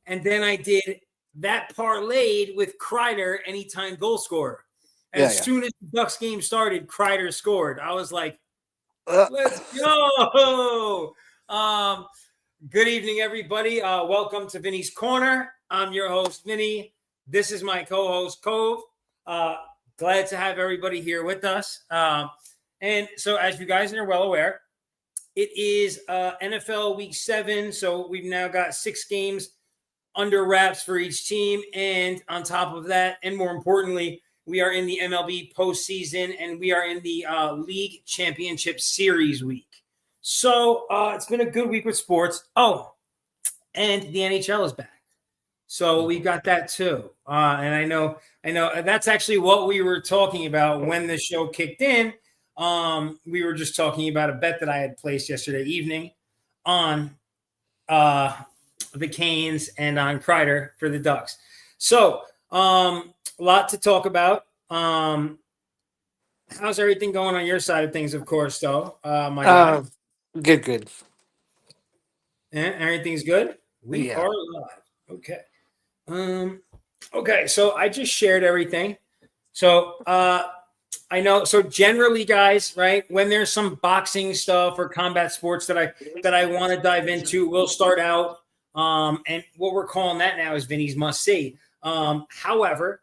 and then I did that parlayed with Kreider anytime goal scorer. As soon as the Ducks game started, Kreider scored. I was like, let's go. Good evening, everybody. Welcome to Vinny's Corner. I'm your host, Vinny. This is my co-host, Cove. Glad to have everybody here with us. And so as you guys are well aware, it is NFL Week 7. So we've now got 6 games under wraps for each team. And on top of that, and more importantly, we are in the MLB postseason and we are in the League Championship Series week. So it's been a good week with sports. Oh, and the NHL is back. So we got that too. And I know that's actually what we were talking about when the show kicked in. We were just talking about a bet that I had placed yesterday evening on the Canes and on Kreider for the Ducks. So a lot to talk about. How's everything going on your side of things, of course, though? My guy. Good. Everything's good? We are live. Okay. Okay, so I just shared everything. So I know. So generally, guys, right, when there's some boxing stuff or combat sports that I want to dive into, we'll start out. And what we're calling that now is Vinny's must see. However,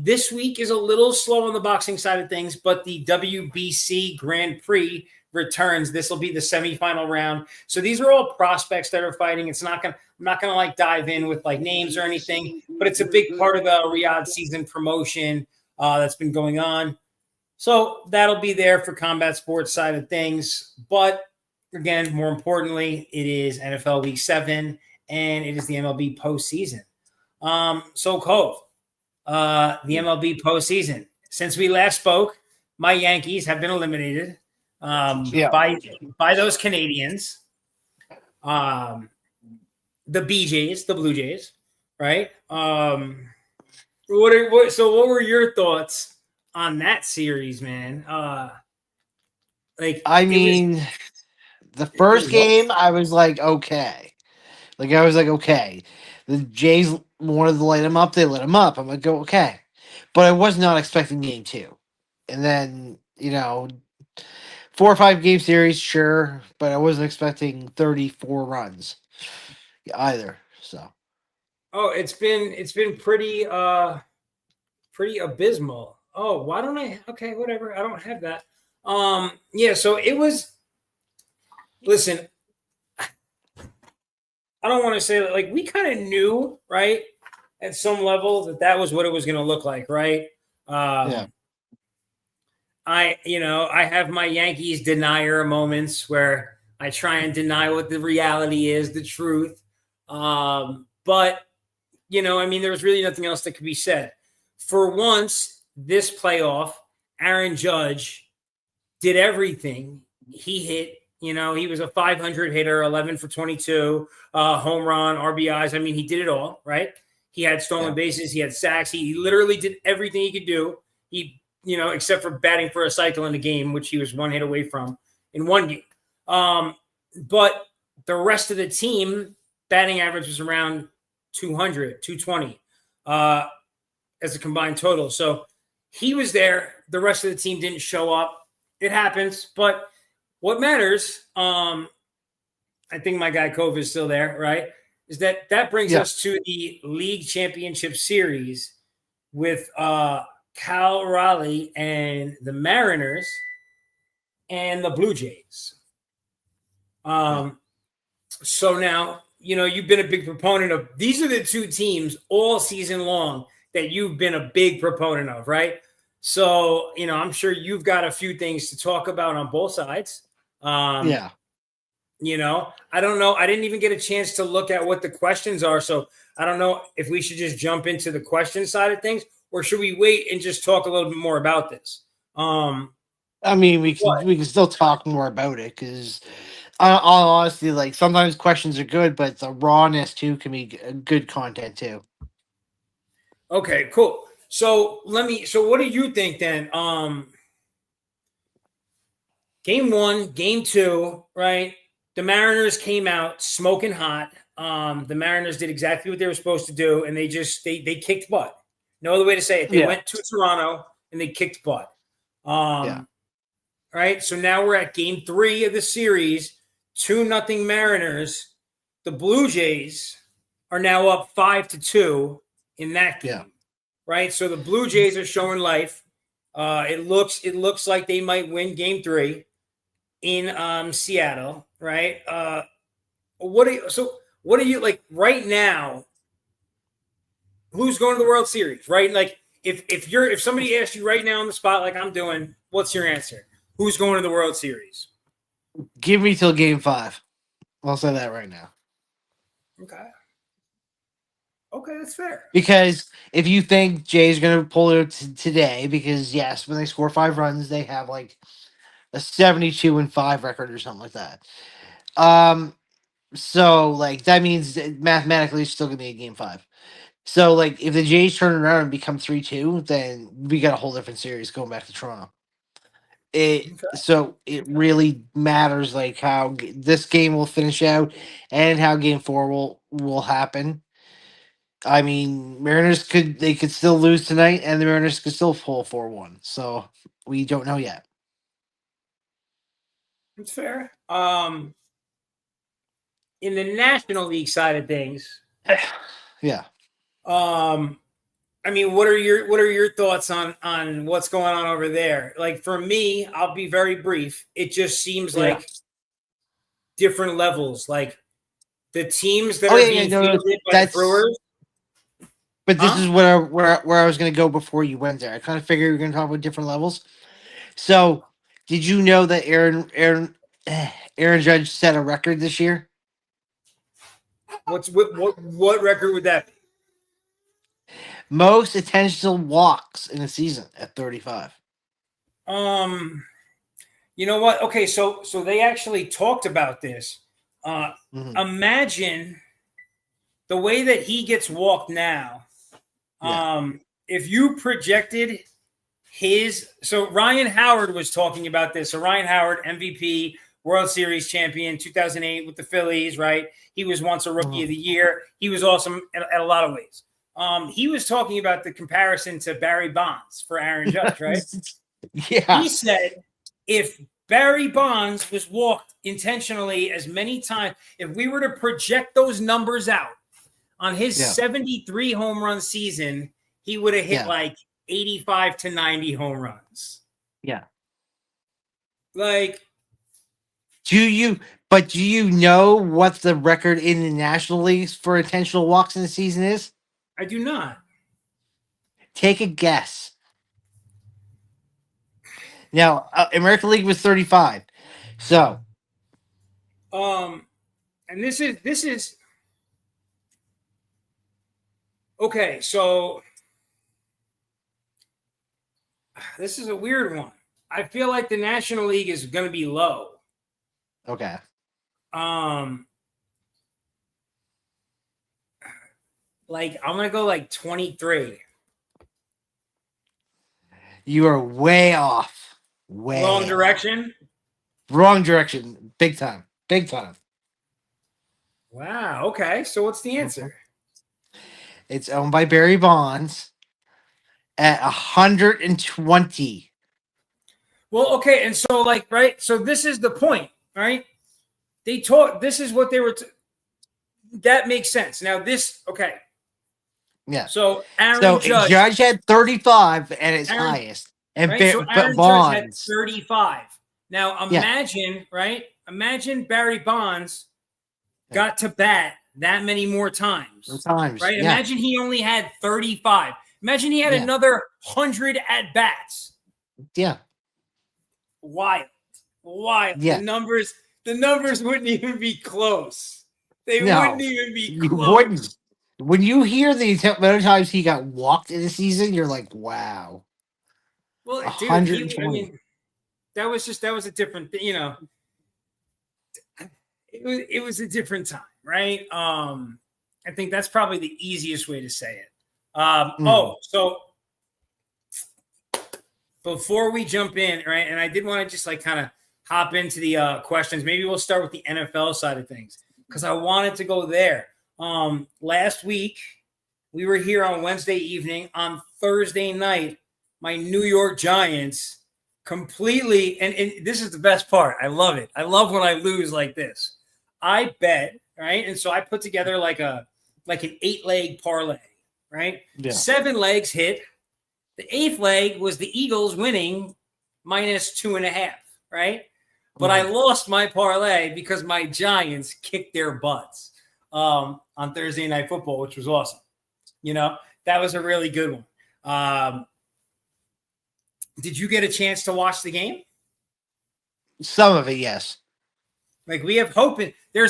this week is a little slow on the boxing side of things, but the WBC Grand Prix returns. This will be the semifinal round. So these are all prospects that are fighting. I'm not gonna like dive in with like names or anything, but it's a big part of the Riyadh season promotion that's been going on. So that'll be there for combat sports side of things. But again, more importantly, it is NFL Week 7 and it is the MLB postseason. So Cove, the MLB postseason. Since we last spoke, my Yankees have been eliminated by those Canadians. The BJs, the Blue Jays, right? So what were your thoughts on that series, man? The first game, I was like, okay. Okay. The Jays wanted to light them up. They lit them up. I'm like, okay. But I was not expecting game 2. And then, 4 or 5 game series, sure. But I wasn't expecting 34 runs either. So. Oh, it's been pretty abysmal. Oh, why don't I? Okay, whatever. I don't have that. So it was. Listen, I don't want to say that. Like, we kind of knew, right, at some level that was what it was going to look like, right? I have my Yankees denier moments where I try and deny what the reality is, the truth. But there was really nothing else that could be said. For once, this playoff, Aaron Judge did everything. He hit, he was a 500 hitter, 11 for 22, home run, RBIs. I mean, he did it all, right? He had stolen bases. He had sacks. He literally did everything he could do. He, except for batting for a cycle in the game, which he was 1 hit away from in one game. But the rest of the team, batting average was around 200, 220 as a combined total. So he was there. The rest of the team didn't show up. It happens. But what matters, I think my guy Cove is still there, right, is that brings us to the League Championship Series with Cal Raleigh and the Mariners and the Blue Jays. So now, you've been a big proponent of – these are the 2 teams all season long that you've been a big proponent of, right? So, I'm sure you've got a few things to talk about on both sides. I don't know. I didn't even get a chance to look at what the questions are. So I don't know if we should just jump into the question side of things or should we wait and just talk a little bit more about this? We can still talk more about it because honestly, like sometimes questions are good, but the rawness too can be good content too. Okay, cool. So what do you think then? Game 1, game 2, right? The Mariners came out smoking hot. The Mariners did exactly what they were supposed to do, and they kicked butt. No other way to say it. They went to Toronto and they kicked butt. Right. So now we're at game 3 of the series. 2-0 Mariners. The Blue Jays are now up 5-2 in that game. Yeah. Right. So the Blue Jays are showing life. It looks like they might win game 3 in Seattle. Right. What are you like right now? Who's going to the World Series? Right. Like if somebody asked you right now on the spot, like I'm doing, what's your answer? Who's going to the World Series? Give me till game 5. I'll say that right now. Okay, that's fair. Because if you think Jay's going to pull it today, because yes, when they score 5 runs, they have like a 72-5 record or something like that. So like that means that mathematically it's still going to be a game 5. So like if the Jays turn around and become 3-2, then we got a whole different series going back to Toronto. So it really matters like how this game will finish out and how game 4 will happen. I mean, Mariners could still lose tonight, and the Mariners could still pull 4-1. So we don't know yet. It's fair. In the National League side of things, yeah. I mean, what are your thoughts on what's going on over there? Like for me, I'll be very brief. It just seems like different levels. Like the teams that are being fielded by the Brewers. But this is where I was going to go before you went there. I kind of figured we were going to talk about different levels. So, did you know that Aaron Judge set a record this year? What record would that be? Most intentional walks in a season at 35. You know what? Okay, so they actually talked about this. Imagine the way that he gets walked now. If you projected so Ryan Howard was talking about this. So Ryan Howard, MVP, World Series champion, 2008 with the Phillies, right? He was once a Rookie of the Year. He was awesome at a lot of ways. He was talking about the comparison to Barry Bonds for Aaron Judge, right? Yeah. He said if Barry Bonds was walked intentionally as many times, if we were to project those numbers out on his 73 home run season, he would have hit like 85 to 90 home runs. Yeah. Like, do you know what the record in the National Leagues for intentional walks in the season is? I do not. Take a guess. Now, American League was 35. So, and this is okay, so this is a weird one. I feel like the National League is going to be low. Okay. Like I'm going to go like 23. You are way off. Wrong direction? Wrong direction. Big time. Big time. Wow. Okay. So what's the answer? It's owned by Barry Bonds at 120. Well, okay. And so like, right. So this is the point, right? This is what they were. That makes sense. Now okay. Yeah. So Aaron Judge had 35 at his highest. And right? So Aaron Judge had 35. Now imagine, right? Imagine Barry Bonds got to bat that many more times. Right? Yeah. Imagine he only had 35. Imagine he had another 100 at bats. Yeah. Wild. Yeah. The numbers wouldn't even be close. They wouldn't even be close. You wouldn't. When you hear the amount of times he got walked in a season, you're like, wow. Well, dude, I mean, that was a different thing, you know. It was a different time, right? I think that's probably the easiest way to say it. So before we jump in, right, and I did want to just like kind of hop into the questions. Maybe we'll start with the NFL side of things because I wanted to go there. Last week, we were here on Wednesday evening. On Thursday night, my New York Giants completely, and this is the best part. I love it. I love when I lose like this. I bet, right? And so I put together like an 8-leg parlay, right? Yeah. 7 legs hit. The 8th leg was the Eagles winning -2.5, right? But I lost my parlay because my Giants kicked their butts on Thursday Night Football, which was awesome. That was a really good one. Did you get a chance to watch the game? Some of it, yes. Like, we have hope. There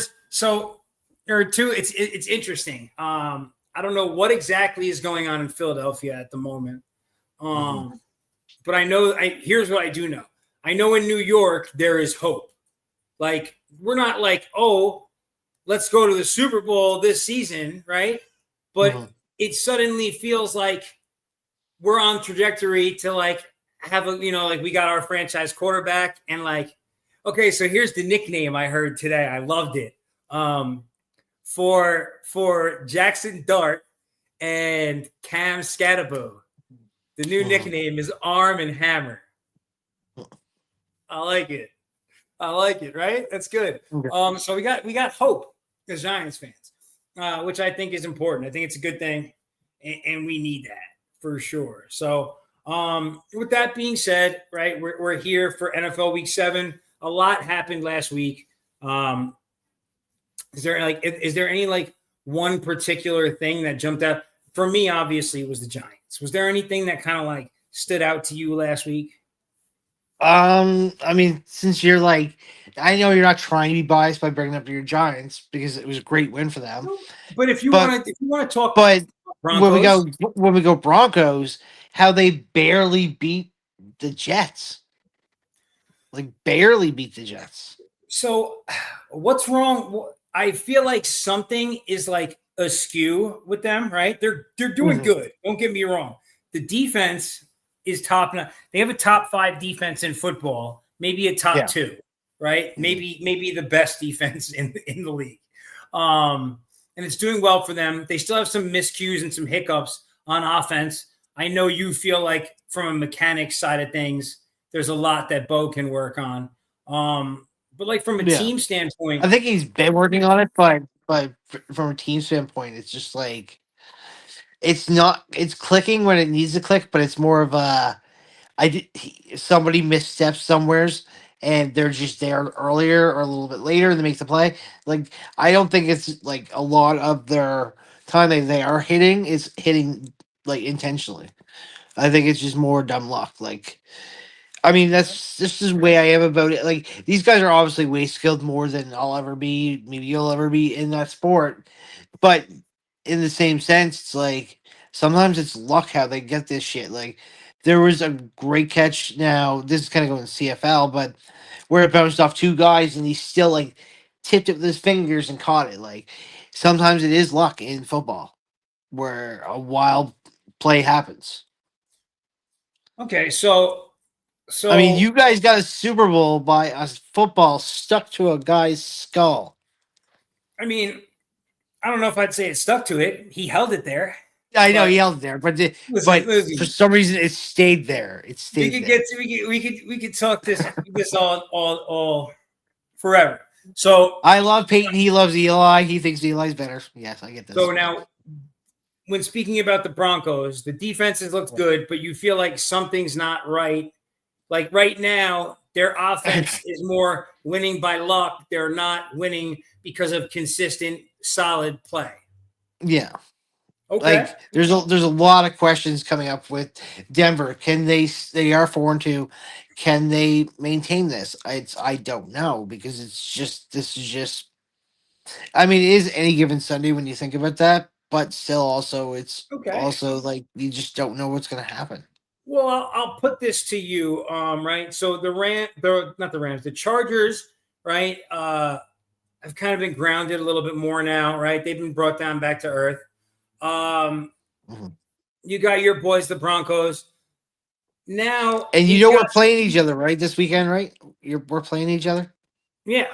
are two. It's interesting. I don't know what exactly is going on in Philadelphia at the moment. But I know. Here's what I do know. I know in New York there is hope. Like, we're not like, oh, let's go to the Super Bowl this season, right? But it suddenly feels like we're on trajectory to like have we got our franchise quarterback, and like, okay, so here's the nickname I heard today. I loved it. For Jackson Dart and Cam Scatterbo, the new nickname is Arm and Hammer. I like it, right? That's good. So we got hope as Giants fans, which I think is important. I think it's a good thing, and we need that for sure. So with that being said, right, we're here for NFL Week 7. A lot happened last week. Is there any like one particular thing that jumped out? For me, obviously, it was the Giants. Was there anything that kind of like stood out to you last week? I mean, since you're like, I know you're not trying to be biased by bringing up your Giants because it was a great win for them. But if you want to talk, but Broncos, when we go Broncos, how they barely beat the Jets, like barely beat the Jets. So, what's wrong? I feel like something is like askew with them, right? They're doing good. Don't get me wrong. The defense is top. They have a top 5 defense in football, maybe a top 2, right? Maybe the best defense in the league. And it's doing well for them. They still have some miscues and some hiccups on offense. I know you feel like from a mechanics side of things, there's a lot that Bo can work on. But like from a team standpoint, I think he's been working on it, but from a team standpoint, it's just like it's clicking when it needs to click, but it's more of a somebody missteps somewheres and they're just there earlier or a little bit later and they make the play. Like, I don't think it's like a lot of their time they are hitting is hitting like intentionally. I think it's just more dumb luck. Like, I mean, this is the way I am about it. Like, these guys are obviously way skilled more than I'll ever be. Maybe you'll ever be in that sport. But in the same sense, it's like sometimes it's luck how they get this shit. Like, there was a great catch. Now this is kind of going CFL, but where it bounced off 2 guys and he still like tipped it with his fingers and caught it. Like, sometimes it is luck in football where a wild play happens. okay, so I mean, you guys got a Super Bowl by a football stuck to a guy's skull. I mean, I don't know if I'd say it stuck to it. He held it there. I know he held it there, but listen. For some reason it stayed there. It stayed there. We could talk this all forever. So I love Peyton. He loves Eli. He thinks Eli's better. Yes, I get this. So now, when speaking about the Broncos, the defense has looked good, but you feel like something's not right. Like right now, their offense is more winning by luck. They're not winning because of consistent, solid play. Yeah. Okay. Like there's a lot of questions coming up with Denver. Can they are 4-2. Can they maintain this? I don't know because this is just I mean, it is any given Sunday when you think about that, but still also it's also like you just don't know what's going to happen. Well, I'll put this to you, right? So the Chargers, right, have kind of been grounded a little bit more now, right? They've been brought down back to earth. You got your boys, the Broncos. Now, and we're playing each other, right? This weekend, right? We're playing each other. Yeah.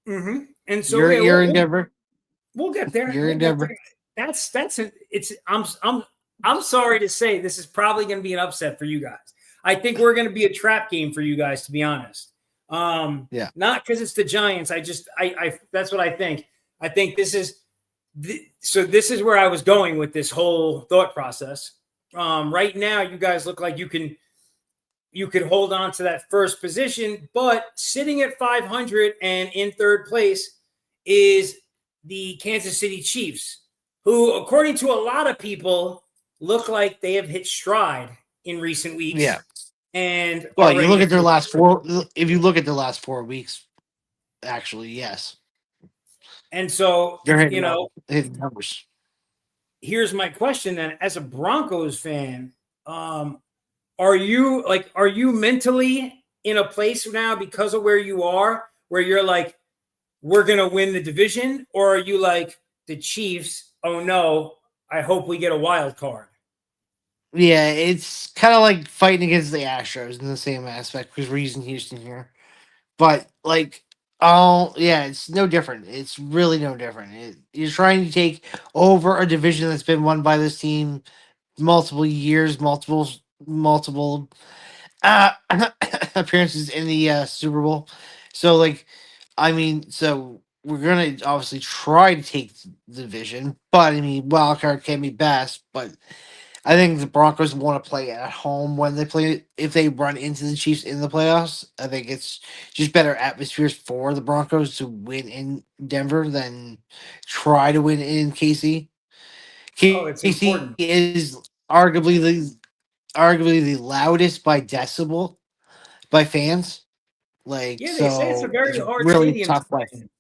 And And so you're in Denver. We'll get there. You're in Denver. I'm sorry to say this is probably going to be an upset for you guys. I think we're going to be a trap game for you guys, to be honest. Not because it's the Giants. I that's what I think. I think this is where I was going with this whole thought process. Right now, you guys look like you could hold on to that first position, but sitting at 500 and in third place is the Kansas City Chiefs, who, according to a lot of people, look like they have hit stride in recent weeks. Yeah. And you look at their last 4. If you look at the last 4 weeks, actually, yes. And so, they're hitting numbers. Here's my question then: as a Broncos fan, are you mentally in a place now because of where you are, where you're like, we're going to win the division? Or are you like the Chiefs? Oh no, I hope we get a wild card. Yeah, it's kind of like fighting against the Astros in the same aspect because we're using Houston here. But it's no different. It's really no different. You're trying to take over a division that's been won by this team multiple years, multiple appearances in the Super Bowl. So we're gonna obviously try to take the division, but wild card can be best. But I think the Broncos want to play at home when they play. If they run into the Chiefs in the playoffs, I think it's just better atmospheres for the Broncos to win in Denver than try to win in KC. It's KC important. is arguably the loudest by decibel by fans. They say it's a very hard really stadium tough to play in.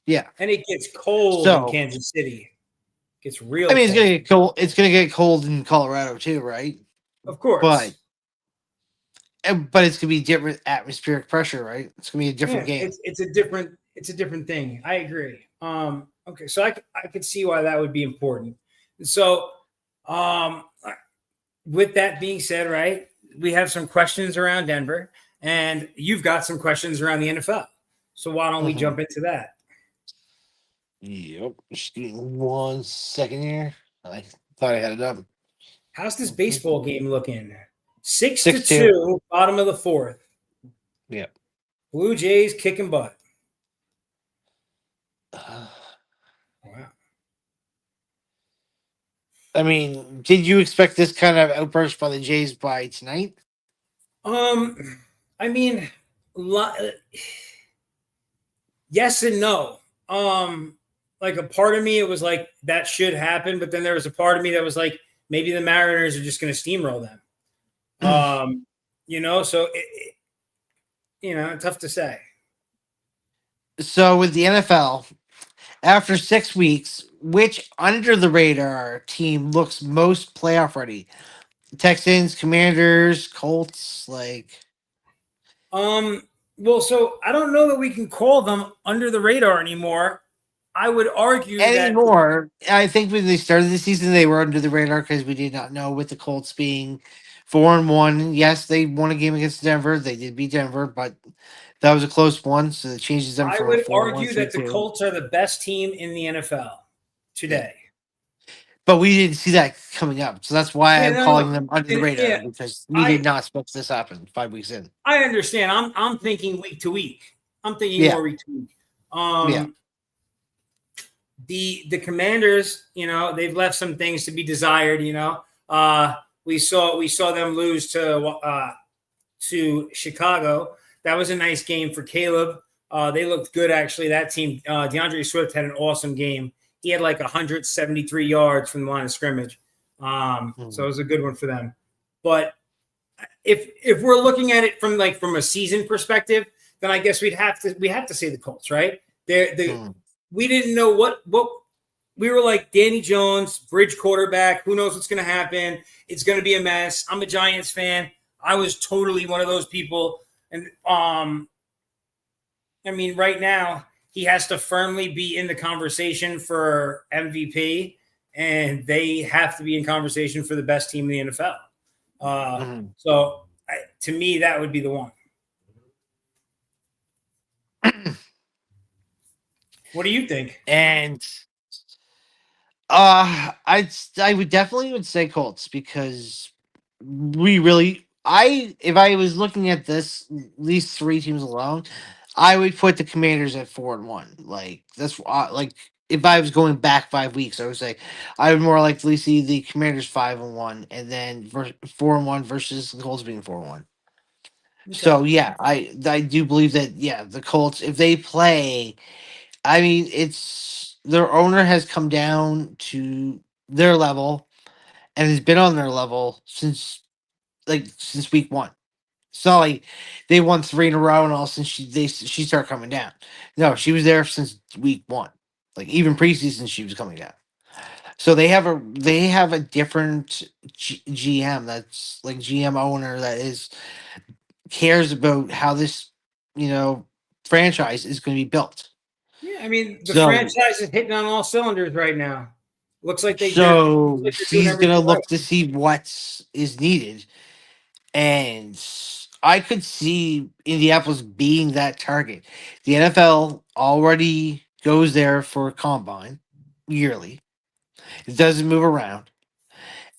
Yeah, and it gets cold in Kansas City. It gets real. It's gonna get cold. It's gonna get cold in Colorado too, right? Of course, but it's gonna be different atmospheric pressure, right? It's gonna be a different game. It's a different thing. I agree. Okay, so I could see why that would be important. So, with that being said, right, we have some questions around Denver, and you've got some questions around the NFL. So why don't we jump into that? Yep. Just give me 1 second here. I thought I had it up. How's this baseball game looking? 6-2, bottom of the 4th. Yep. Blue Jays kicking butt. Wow. I did you expect this kind of outburst by the Jays by tonight? Yes and no. Like a part of me, it was like that should happen, but then there was a part of me that was like, maybe the Mariners are just going to steamroll them. So tough to say. So with the NFL, after 6 weeks, which under the radar team looks most playoff ready? Texans, Commanders, Colts, Well, so I don't know that we can call them under the radar anymore. I would argue anymore. I think when they started the season, they were under the radar because we did not know, with the Colts being 4-1. Yes, they won a game against Denver. They did beat Denver, but that was a close one, so it changes them from 4-1. I would argue that the Colts are the best team in the NFL today. Yeah. But we didn't see that coming up, so that's why I'm calling them under the radar, because we did not expect this to happen 5 weeks in. I understand. I'm thinking week to week. I'm thinking more week to week. The Commanders, they've left some things to be desired. We saw them lose to Chicago. That was a nice game for Caleb. They looked good, actually. That team, DeAndre Swift had an awesome game. He had like 173 yards from the line of scrimmage. So it was a good one for them. But if we're looking at it from a season perspective, then I guess we have to say the Colts, right? We didn't know what we were like. Danny Jones, bridge quarterback. Who knows what's going to happen? It's going to be a mess. I'm a Giants fan. I was totally one of those people. And right now he has to firmly be in the conversation for MVP, and they have to be in conversation for the best team in the NFL. So to me, that would be the one. What do you think? And I would definitely say Colts because if I was looking at these three teams alone, I would put the Commanders at 4-1. Like that's like if I was going back 5 weeks, I would say I would more likely see the Commanders 5-1, and then 4-1 versus the Colts being 4-1. Okay. So yeah, I do believe that the Colts, if they play, I mean, it's their owner has come down to their level and has been on their level since week one. It's not like they won three in a row and all since she started coming down. No, she was there since week one. Like even preseason, she was coming down. So they have a different GM that's like GM owner that is cares about how this franchise is going to be built. Yeah, I mean the So franchise is hitting on all cylinders right now. Looks like So they're doing she's gonna everything right. look to see what is needed, and I could see Indianapolis being that target. The NFL already goes there for combine yearly. It doesn't move around,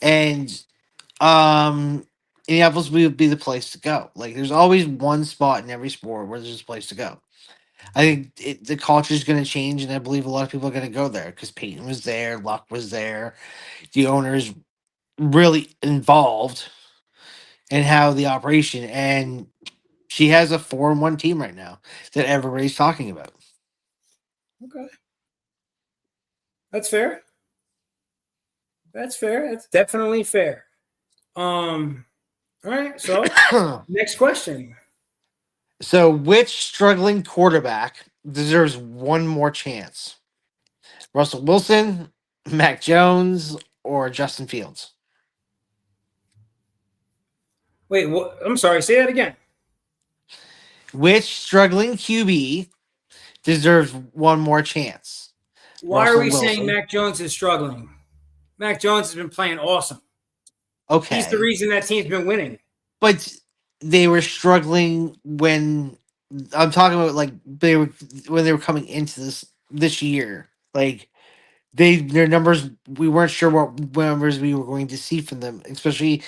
and Indianapolis would be the place to go. Like there's always one spot in every sport where there's a place to go. I think the culture is going to change, and I believe a lot of people are going to go there because Peyton was there, Luck was there, the owners really involved in how the operation, and she has a 4-1 team right now that everybody's talking about. Okay. That's fair. That's fair. That's definitely fair. All right. So next question. So, which struggling quarterback deserves one more chance? Russell Wilson, Mac Jones, or Justin Fields? Wait, what? I'm sorry. Say that again. Which struggling QB deserves one more chance? Why are Russell we saying Wilson. Mac Jones is struggling? Mac Jones has been playing awesome. He's the Okay. reason that team's been winning. But they were struggling when I'm talking about like when they were coming into this year. Like their numbers, we weren't sure what numbers we were going to see from them, especially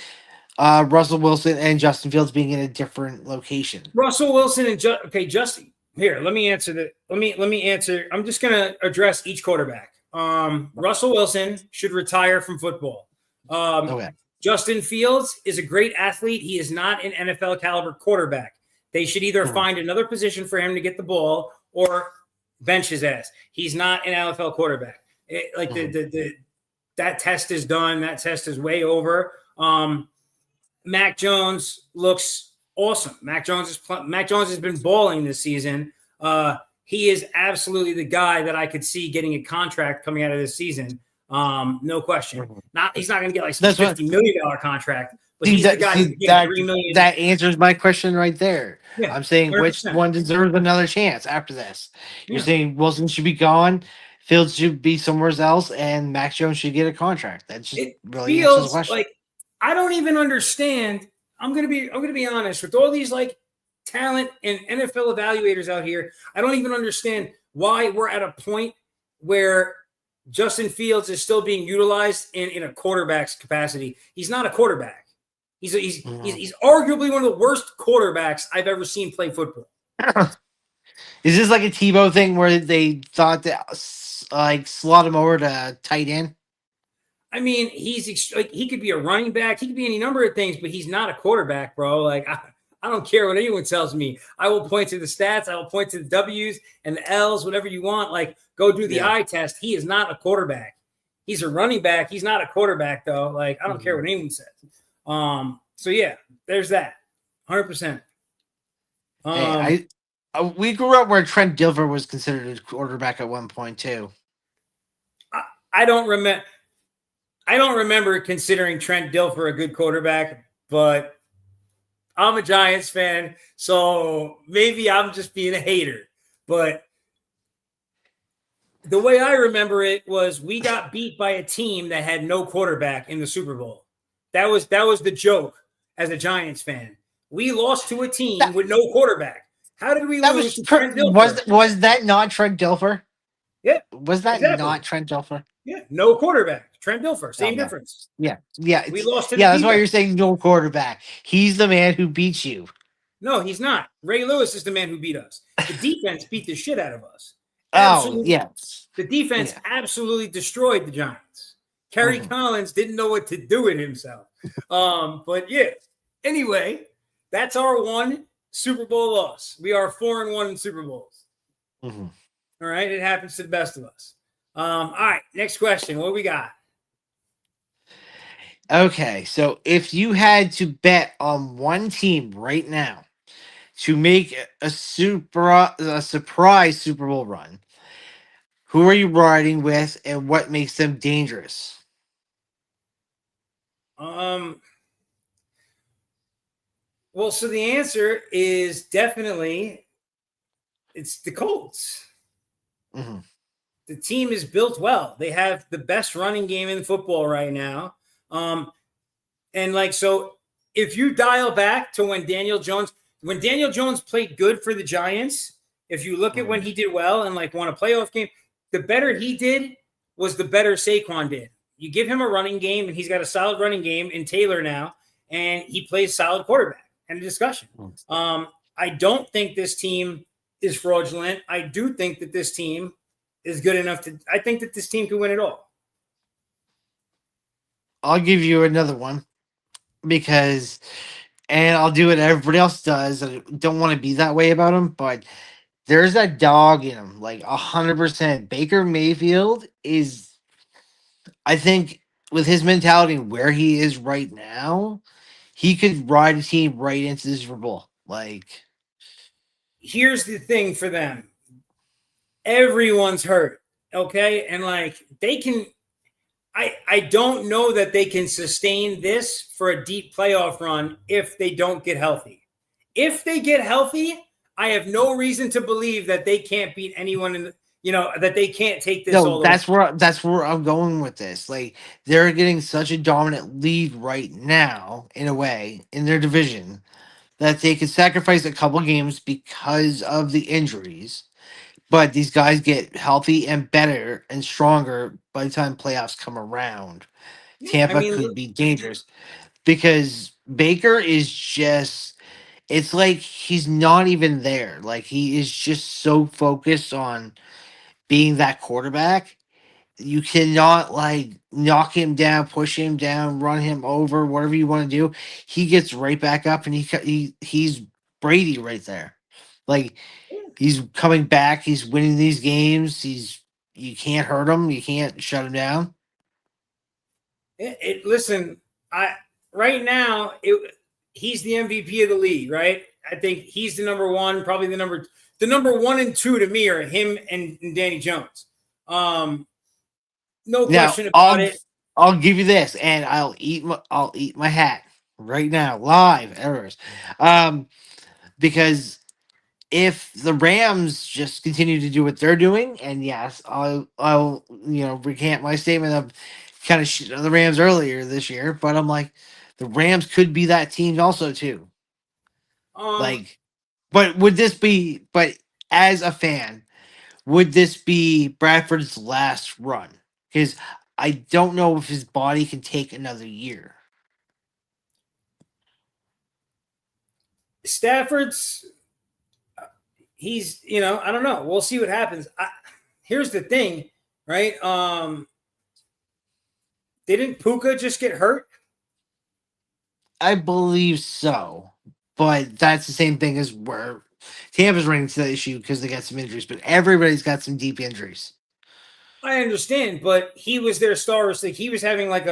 Russell Wilson and Justin Fields being in a different location. Russell Wilson and Justin. Here, let me answer that. Let me answer. I'm just gonna address each quarterback. Russell Wilson should retire from football. Okay. Justin Fields is a great athlete. He is not an NFL caliber quarterback. They should either find another position for him to get the ball or bench his ass. He's not an NFL quarterback. That test is done. That test is way over. Mac Jones looks awesome. Mac Jones has been balling this season. He is absolutely the guy that I could see getting a contract coming out of this season. No question. He's not going to get like some $50 million contract, but he's the guy who's getting $3 million. That answers my question right there. Yeah, I'm saying 100%. which one deserves another chance after this. You're saying Wilson should be gone, Fields should be somewhere else, and Mac Jones should get a contract. That just really answers the question. Like I don't even understand. I'm gonna be honest with all these like talent and NFL evaluators out here. I don't even understand why we're at a point where Justin Fields is still being utilized in a quarterback's capacity. He's not a quarterback. He's arguably one of the worst quarterbacks I've ever seen play football. Is this like a Tebow thing where they thought that like slot him over to tight end? I mean, he could be a running back. He could be any number of things, but he's not a quarterback, bro. Like I don't care what anyone tells me. I will point to the stats. I will point to the W's and the L's, whatever you want. Like go do the eye test. He is not a quarterback. He's a running back. He's not a quarterback though. Like I don't care what anyone says. So yeah, there's that. 100%. We grew up where Trent Dilfer was considered a quarterback at one point too. I don't remember considering Trent Dilfer a good quarterback, but I'm a Giants fan, so maybe I'm just being a hater. But the way I remember it was we got beat by a team that had no quarterback in the Super Bowl. That was the joke as a Giants fan. We lost to a team with no quarterback. How did we lose to Trent Dilfer? Was that not Trent Dilfer? Yeah, Was that exactly. not Trent Dilfer? Yeah, no quarterback. Trent Dilfer, same Okay. difference. Yeah. We lost to the Yeah, that's why you're defense. saying no quarterback. He's the man who beats you. No, he's not. Ray Lewis is the man who beat us. The defense beat the shit out of us. Oh, Absolutely. yes. The defense Yeah. absolutely destroyed the Giants. Kerry Collins didn't know what to do with himself. But yeah. Anyway, that's our one Super Bowl loss. We are 4-1 in Super Bowls. Mm-hmm. All right. It happens to the best of us. All right. Next question. What we got? Okay, so if you had to bet on one team right now to make a surprise Super Bowl run, who are you riding with, and what makes them dangerous? Well, so the answer is definitely it's the Colts. Mm-hmm. The team is built well. They have the best running game in football right now. And like, so if you dial back to when Daniel Jones played good for the Giants, if you look at when he did well and like won a playoff game, the better he did was the better Saquon did. You give him a running game, and he's got a solid running game in Taylor now, and he plays solid quarterback. End of discussion. I don't think this team is fraudulent. I do think that this team is good enough to. I think that this team can win it all. I'll give you another one because, and I'll do what everybody else does. I don't want to be that way about him, but there's that dog in him, like 100%. Baker Mayfield is, I think, with his mentality and where he is right now, he could ride a team right into the Super Bowl. Like, here's the thing for them. Everyone's hurt. Okay. And like they can, I don't know that they can sustain this for a deep playoff run if they don't get healthy. If they get healthy, I have no reason to believe that they can't beat anyone in the, that they can't take this all no, the way. that's where I'm going with this. Like, they're getting such a dominant lead right now, in a way, in their division, that they could sacrifice a couple games because of the injuries. But these guys get healthy and better and stronger by the time playoffs come around. Yeah, I Tampa mean, could be dangerous because Baker is just, it's like he's not even there. Like, he is just so focused on being that quarterback. You cannot like knock him down, push him down, run him over, whatever you want to do. He gets right back up, and he's Brady right there. Like, he's coming back. He's winning these games. You can't hurt him. You can't shut him down. listen, I right now he's the MVP of the league, right? I think he's the number one, probably the number 1 and 2 to me are him and Danny Jones. No Now, question about it. I'll give you this, and I'll eat my hat right now, live, errors, because if the Rams just continue to do what they're doing, and yes, I'll recant my statement of kind of shit on the Rams earlier this year, but I'm like, the Rams could be that team also too. Like, but would this be? But as a fan, would this be Bradford's last run? Because I don't know if his body can take another year. Stafford's he's I don't know. We'll see what happens. Here's the thing, right? Didn't Puka just get hurt? I believe so, but that's the same thing as where Tampa's running into the issue because they got some injuries, but everybody's got some deep injuries. I understand, but he was their star. Like he was having like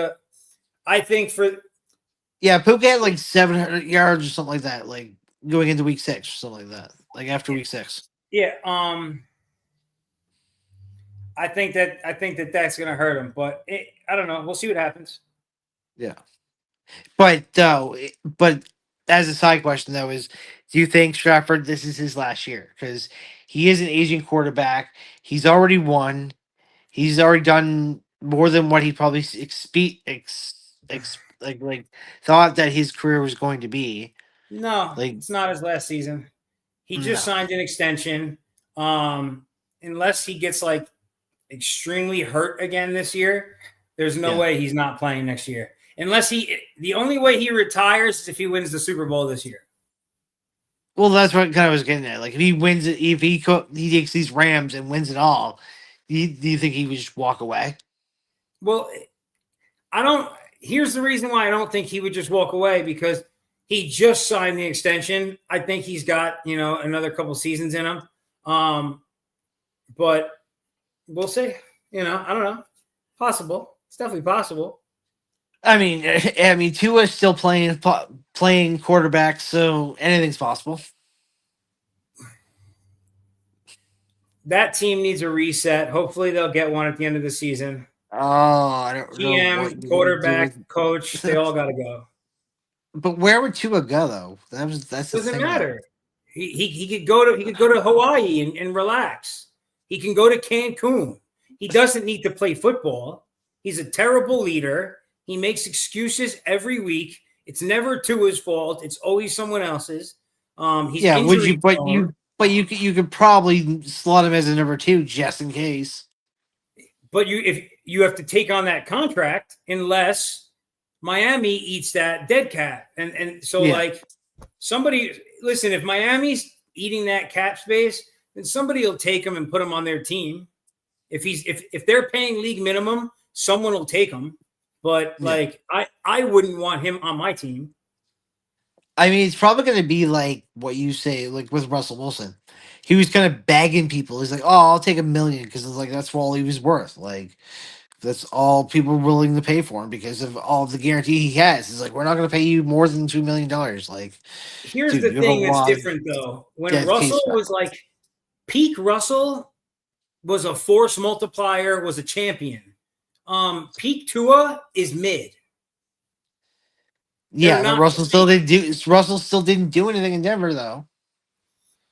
I think Yeah, Puka had like 700 yards or something like that, like going into week 6 or something like that, like after week 6. Yeah, I think that that's going to hurt him, but I don't know. We'll see what happens. Yeah, but as a side question though, is do you think Stratford this is his last year because he is an aging quarterback? He's already won. He's already done more than what he probably like thought that his career was going to be. No, Like, it's not his last season. He just no. signed an extension. Unless he gets like extremely hurt again this year, there's no way he's not playing next year. The only way he retires is if he wins the Super Bowl this year. Well, that's what kind of was getting at. Like, if he wins it, if he takes these Rams and wins it all, do you think he would just walk away? Well, here's the reason why I don't think he would just walk away, because he just signed the extension. I think he's got, another couple seasons in him. But we'll see. I don't know. Possible. It's definitely possible. I mean, Tua's still playing quarterback, so anything's possible. That team needs a reset. Hopefully, they'll get one at the end of the season. Oh, I don't know. GM, quarterback, coach, they all got to go. But where would Tua go, though? Doesn't matter. He could go to Hawaii and relax. He can go to Cancun. He doesn't need to play football. He's a terrible leader. He makes excuses every week. It's never Tua's fault. It's always someone else's. Would you? But you could probably slot him as a number 2 just in case. But if you have to take on that contract unless Miami eats that dead cat, and so somebody listen. If Miami's eating that cap space, then somebody will take him and put him on their team. If they're paying league minimum, someone will take him. But I wouldn't want him on my team. I mean, it's probably going to be like what you say, like with Russell Wilson. He was kind of begging people. He's like, "Oh, I'll take $1 million," because it's like that's all he was worth. Like that's all people were willing to pay for him because of all of the guarantee he has. He's like, "We're not going to pay you more than $2 million." Like, here's the thing that's different though. When Russell was like peak, Russell was a force multiplier, was a champion. Peak Tua is mid. Yeah, Russell still didn't do anything in Denver though.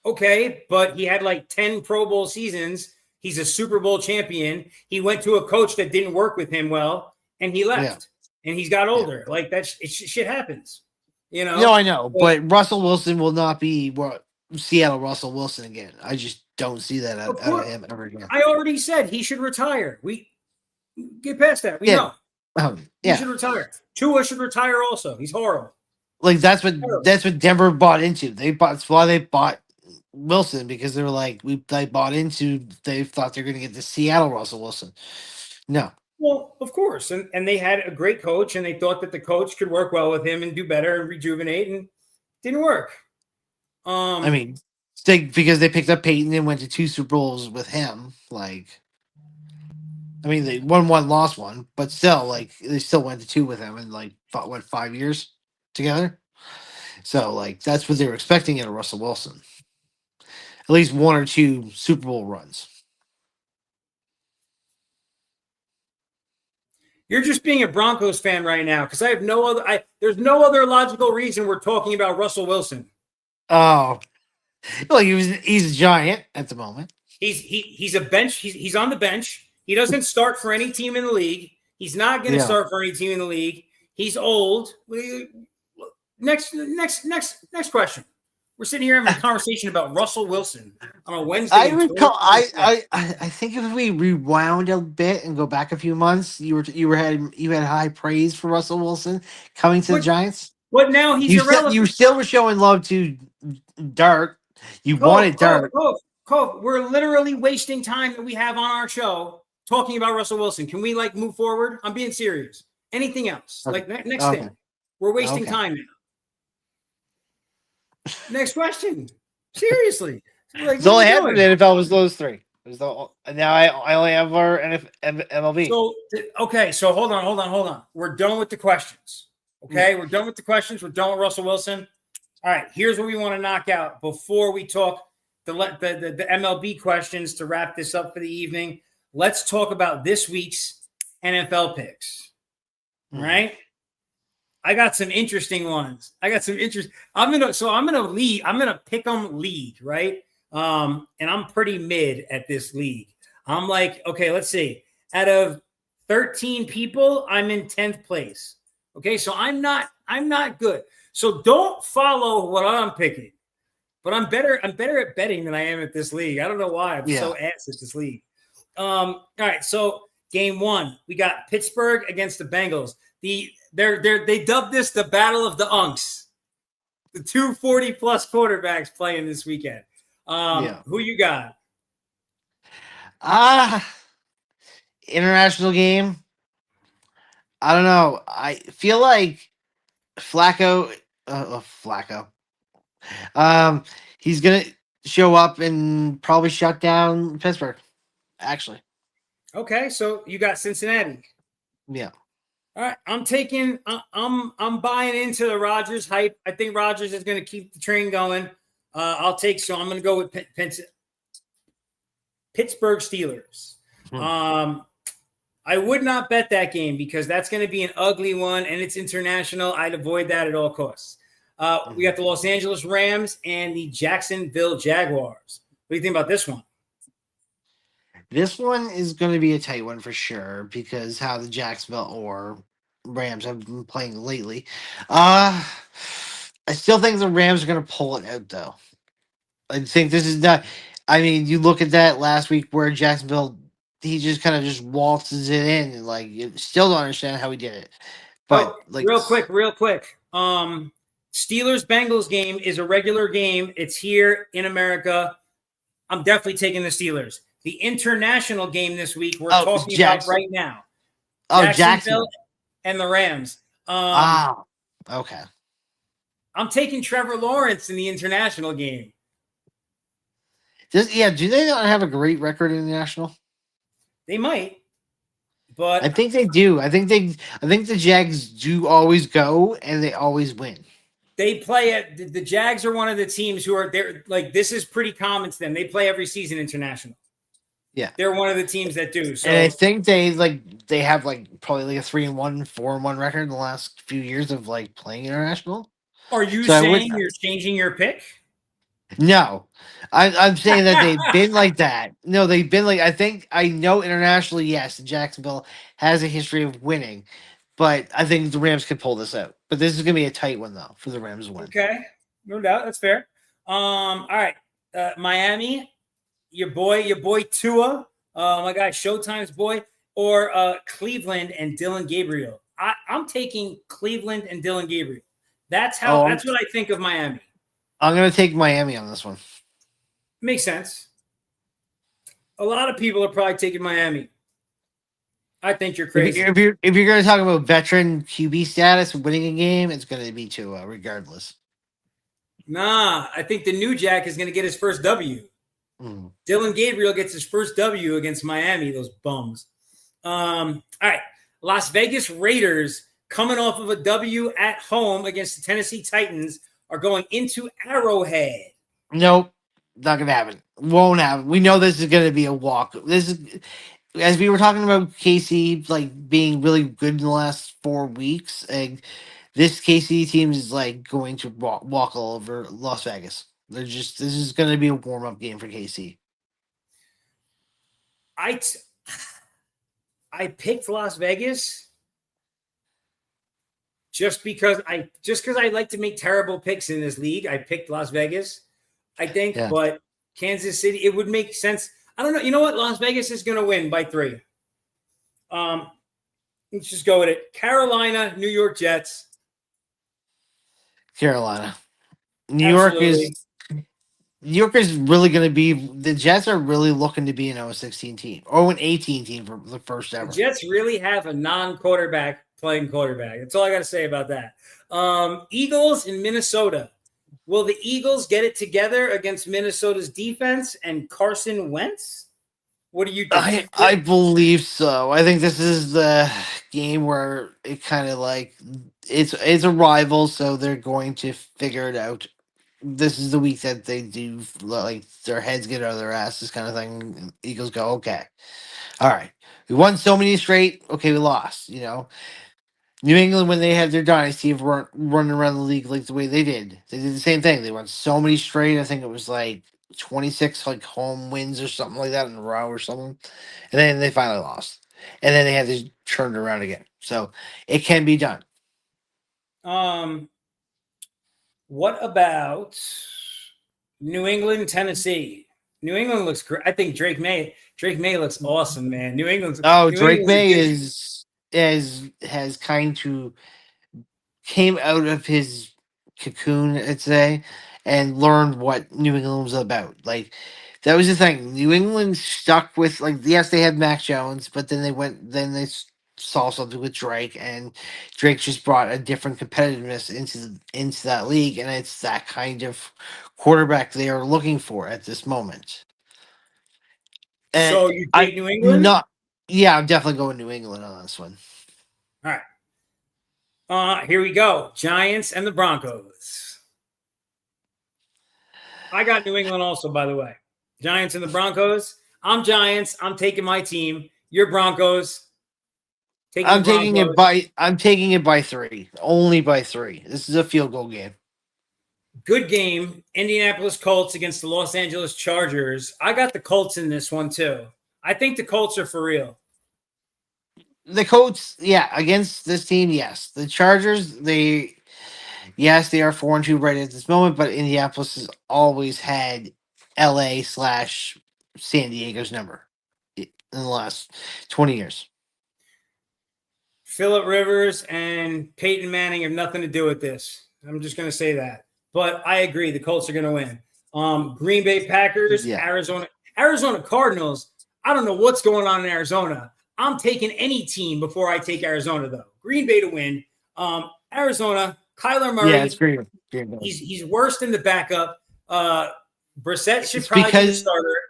Okay, but he had like 10 Pro Bowl seasons. He's a Super Bowl champion. He went to a coach that didn't work with him well, and he left. And he's got older. Like shit happens. No, I know, but Russell Wilson will not be Seattle Russell Wilson again. I just don't see that out of him ever again. I already said he should retire. We get past that. We know. He should retire. Tua should retire also. He's horrible. Like that's what Denver bought into. That's why they bought Wilson, because they were like they thought they're going to get the Seattle Russell Wilson. No. Well, of course. And they had a great coach, and they thought that the coach could work well with him and do better and rejuvenate, and it didn't work. I mean, because they picked up Peyton and went to 2 Super Bowls with him. Like, I mean, they won one, lost one, but still, like, they still went to 2 with him and, like, 5 years together? So, like, that's what they were expecting out of Russell Wilson. At least 1 or 2 Super Bowl runs. You're just being a Broncos fan right now, because I have there's no other logical reason we're talking about Russell Wilson. Oh. Well, he's a giant at the moment. He's a bench. He's on the bench. He doesn't start for any team in the league. He's not going to start for any team in the league. He's old. Next question. We're sitting here having a conversation about Russell Wilson on a Wednesday. I think if we rewound a bit and go back a few months, you had high praise for Russell Wilson coming to the Giants. But now he's irrelevant. You still were showing love to Dart. You wanted Dart. Cove, we're literally wasting time that we have on our show talking about Russell Wilson. Can we move forward? I'm being serious. Anything else? Next thing. We're wasting time now. Next question. Seriously. So all I had in the NFL was those 3. Now I only have our MLB. So hold on. We're done with the questions. Okay, we're done with the questions. We're done with Russell Wilson. All right, here's what we want to knock out before we talk the MLB questions to wrap this up for the evening. Let's talk about this week's NFL picks. All right. I got some interesting ones. I'm gonna lead. I'm gonna pick them league, right? And I'm pretty mid at this league. I'm like, okay, let's see. Out of 13 people, I'm in 10th place. Okay, so I'm not good. So don't follow what I'm picking. But I'm better at betting than I am at this league. I don't know why. I'm so ass at this league. All right, so game one, we got Pittsburgh against the Bengals. They dubbed this the Battle of the Unks. The 240-plus quarterbacks playing this weekend. Who you got? International game. I don't know. I feel like Flacco. Flacco. He's gonna show up and probably shut down Pittsburgh. Actually. Okay, so you got Cincinnati. Yeah. All right, I'm buying into the Rodgers hype. I think Rodgers is going to keep the train going. I'm going to go with Pittsburgh Steelers. I would not bet that game because that's going to be an ugly one and it's international. I'd avoid that at all costs. We got the Los Angeles Rams and the Jacksonville Jaguars. What do you think about this one? This one is going to be a tight one for sure because how the Jacksonville or Rams have been playing lately. I still think the Rams are going to pull it out, though. I think this is not. I mean, you look at that last week where Jacksonville, he just kind of just waltzes it in, and like you still don't understand how he did it. But real quick. Steelers Bengals game is a regular game. It's here in America. I'm definitely taking the Steelers. The international game this week we're talking about right now. Jacksonville and the Rams. Okay. I'm taking Trevor Lawrence in the international game. Do they not have a great record in the national? They might, but I think they do. I think the Jags do always go and they always win. They play it. The Jags are one of the teams who are there. Like this is pretty common to them. They play every season international. Yeah, they're one of the teams that do. So, and I think they have probably a 3-1, 4-1 record in the last few years of playing international. Are you saying you're changing your pick? No, I'm saying that they've been like that. No, they've been I think I know internationally. Yes, Jacksonville has a history of winning, but I think the Rams could pull this out. But this is going to be a tight one though for the Rams to win. Okay, no doubt, that's fair. All right, Miami. Your boy Tua, my guy Showtime's boy, or Cleveland and Dylan Gabriel. I'm taking Cleveland and Dylan Gabriel. That's what I think of Miami. I'm going to take Miami on this one. Makes sense. A lot of people are probably taking Miami. I think you're crazy. If you're going to talk about veteran QB status winning a game, it's going to be Tua regardless. Nah, I think the new Jack is going to get his first W. Dylan Gabriel gets his first W against Miami, those bums. All right. Las Vegas Raiders coming off of a W at home against the Tennessee Titans are going into Arrowhead. Nope. Not going to happen. Won't happen. We know this is going to be a walk. This is, as we were talking about KC being really good in the last 4 weeks, this KC team is going to walk all over Las Vegas. This is going to be a warm-up game for KC. I picked Las Vegas just because I like to make terrible picks in this league. I picked Las Vegas, I think, but Kansas City, it would make sense. I don't know. You know what? Las Vegas is going to win by 3. Let's just go with it. Carolina, New York Jets. Carolina. New York is really going to be. The Jets are really looking to be an 0-16 team or an 18 team for the first ever. The Jets really have a non-quarterback playing quarterback. That's all I got to say about that. Eagles in Minnesota. Will the Eagles get it together against Minnesota's defense and Carson Wentz? What do you think? I believe so. I think this is the game where it kind of it's a rival, so they're going to figure it out. This is the week that they do their heads get out of their asses kind of thing. Eagles go, okay, all right, we won so many straight. Okay, we lost. New England, when they had their dynasty of running around the league the way they did the same thing. They won so many straight. I think it was 26 home wins or something like that in a row or something, and then they finally lost, and then they had to turn it around again. So it can be done. What about New England, Tennessee? New England looks great. I think Drake May looks awesome, man. Oh, New Drake England's a May good team. is has kind of came out of his cocoon, I'd say, and learned what New England was about. Like that was the thing. New England stuck with like yes, they had Mac Jones, but then they saw something with Drake, and Drake just brought a different competitiveness into that league, and it's that kind of quarterback they are looking for at this moment. And So you I take New England? not yeah, I'm definitely going New England on this one. All right. Here we go. Giants and the Broncos. I got New England also, by the way. Giants and the Broncos. I'm Giants. I'm taking my team. You're Broncos. Taking the Broncos. I'm taking it by 3. Only by 3. This is a field goal game. Good game. Indianapolis Colts against the Los Angeles Chargers. I got the Colts in this one too. I think the Colts are for real. The Colts, yeah, against this team, yes. The Chargers, yes, they are 4-2 right at this moment, but Indianapolis has always had LA/San Diego's number in the last 20 years. Phillip Rivers and Peyton Manning have nothing to do with this. I'm just going to say that. But I agree. The Colts are going to win. Green Bay Packers, Yeah. Arizona Cardinals. I don't know what's going on in Arizona. I'm taking any team before I take Arizona, though. Green Bay to win. Arizona, Kyler Murray. Yeah, it's great. He's worse than the backup. Brissett should probably be the starter.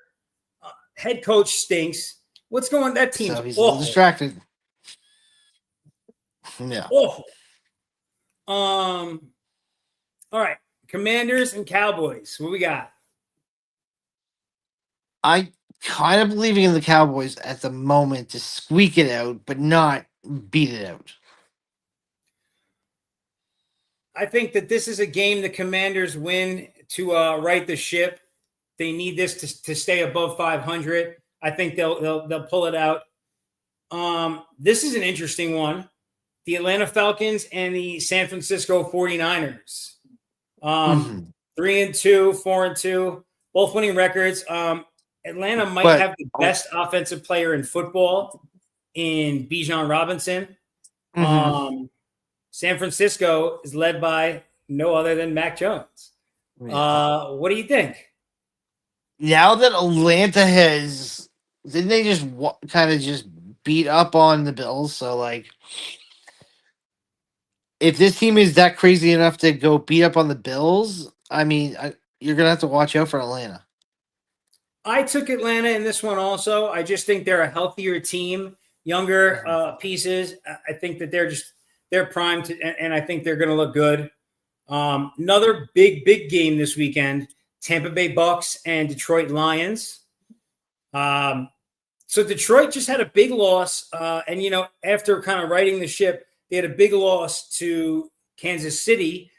Head coach stinks. What's going on? That team's he's awful. a little distracted. Yeah. Awful. All right. Commanders and Cowboys. What we got? I kind of believing in the Cowboys at the moment to squeak it out, but not beat it out. I think that this is a game the Commanders win to right the ship. They need this to stay above 500. I think they'll pull it out. This is an interesting one. The Atlanta Falcons and the San Francisco 49ers. 3-2, 4-2, both winning records. Atlanta might have the best offensive player in football in Bijan Robinson. San Francisco is led by no other than Mac Jones. What do you think? Now that Atlanta didn't they just kind of just beat up on the Bills? So, like, if this team is that crazy enough to go beat up on the Bills, I mean, you're going to have to watch out for Atlanta. I took Atlanta in this one also. I just think they're a healthier team, younger pieces. I think that they're primed, and I think they're going to look good. Another big game this weekend, Tampa Bay Bucks and Detroit Lions. So Detroit just had a big loss, and, after kind of righting the ship, they had a big loss to Kansas City.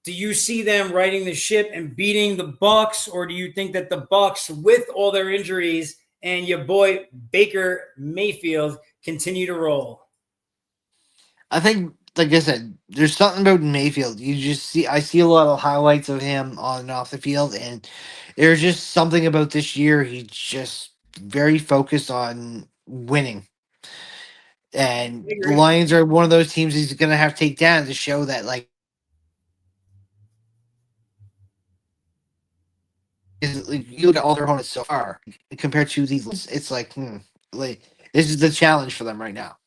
Do you see them righting the ship and beating the Bucks, or do you think that the Bucks, with all their injuries and your boy Baker Mayfield, continue to roll? I think, like I said, there's something about Mayfield. I see a lot of highlights of him on and off the field, and there's just something about this year. He's just very focused on winning. And the Lions are one of those teams he's going to have to take down to show that, like, you look at all their opponents so far compared to these. It's like, this is the challenge for them right now.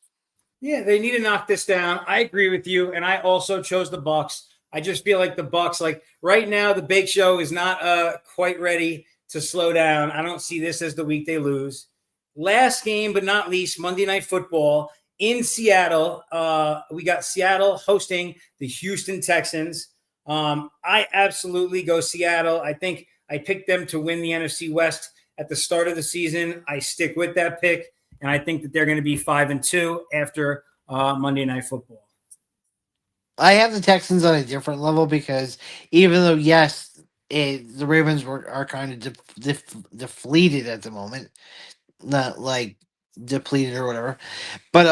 Yeah, they need to knock this down. I agree with you, and I also chose the Bucks. I just feel like the Bucks, like right now, the Big Show is not quite ready to slow down. I don't see this as the week they lose. Last game, but not least, Monday Night Football in Seattle. We got Seattle hosting the Houston Texans. I absolutely go Seattle. I think I picked them to win the NFC West at the start of the season. I stick with that pick, and I think that they're going to be 5-2 after Monday Night Football. I have the Texans on a different level because even though, yes, the Ravens are kind of depleted at the moment, not like depleted or whatever, but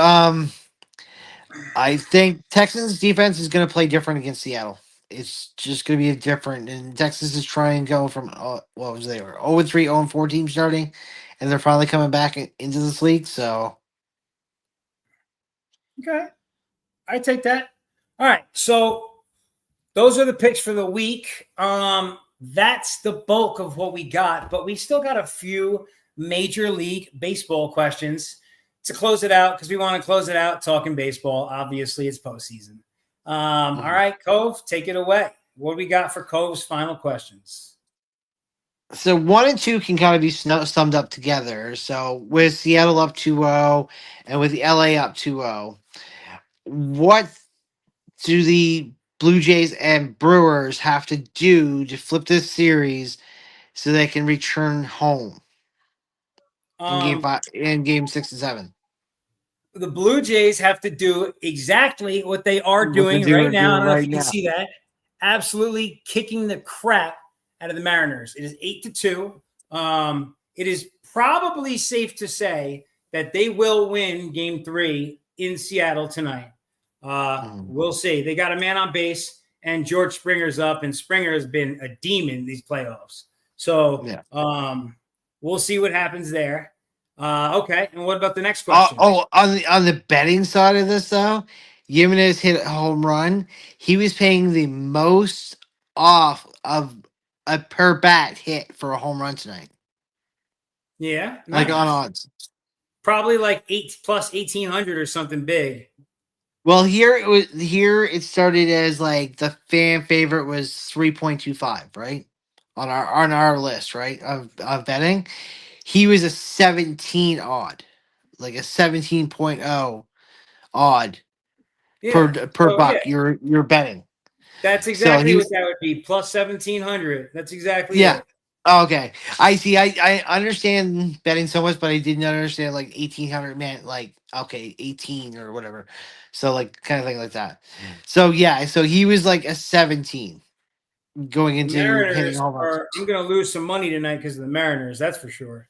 I think Texans defense is going to play different against Seattle. it's just going to be a different. And Texas is trying to go from what was they were 0-3, 0-4 team starting, and they're finally coming back into this league. So Okay, I take that. All right, so those are the picks for the week. That's the bulk of what we got, but we still got a few Major League Baseball questions to close it out because we want to close it out talking baseball. Obviously, it's postseason. All right, Cove, take it away. What do we got for Cove's final questions? So 1 and 2 can kind of be summed up together. So with Seattle up 2-0 and with LA up 2-0, what do the Blue Jays and Brewers have to do to flip this series so they can return home in game 6 and 7? The Blue Jays have to do exactly what they are What they're doing right now. I doing don't know if right you can now. see that. Absolutely kicking the crap out of the Mariners. It is 8-2. It is probably safe to say that they will win game 3 in Seattle tonight. We'll see. They got a man on base, and George Springer's up, and Springer has been a demon these playoffs. So we'll see what happens there. Okay, and what about the next question? On the betting side of this though, Jimenez hit a home run. He was paying the most off of a per bat hit for a home run tonight. Yeah, nice. Like on odds. Probably like 8 plus 1,800 or something big. Well, here it started as like the fan favorite was 3.25, right? On our list, right? Of betting. He was a 17 odd. Like a 17.0 odd per buck you're betting. That's exactly what that would be. Plus 1,700. That's exactly it. Okay. I see. I understand betting so much, but I did not understand like 1,800 meant like, okay, 18 or whatever. So like kind of thing like that. So yeah, so he was like a 17 going into hitting home runs. I'm going to lose some money tonight because of the Mariners. That's for sure.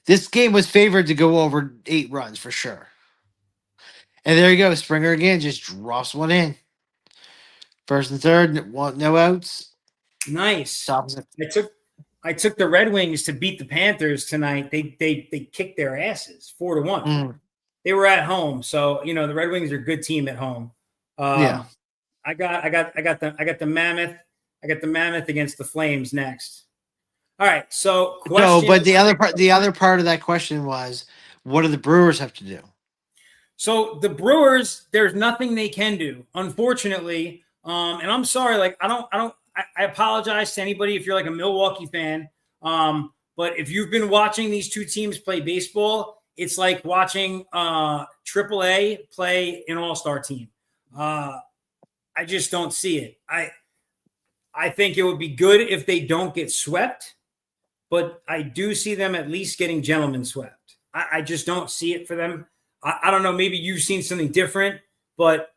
This game was favored to go over 8 runs for sure. And there you go. Springer again just drops one in. First and third, no outs. Nice. I took the Red Wings to beat the Panthers tonight. They kicked their asses 4-1. They were at home, so you know the Red Wings are a good team at home. I got the Mammoth. I got the Mammoth against the Flames next. All right, so no, but the other part of that question was, what do the Brewers have to do? So the Brewers, there's nothing they can do, unfortunately. And I'm sorry, like I apologize to anybody if you're like a Milwaukee fan. But if you've been watching these two teams play baseball, it's like watching AAA play an all-star team. I just don't see it. I think it would be good if they don't get swept, but I do see them at least getting gentlemen swept. I just don't see it for them. I don't know. Maybe you've seen something different, but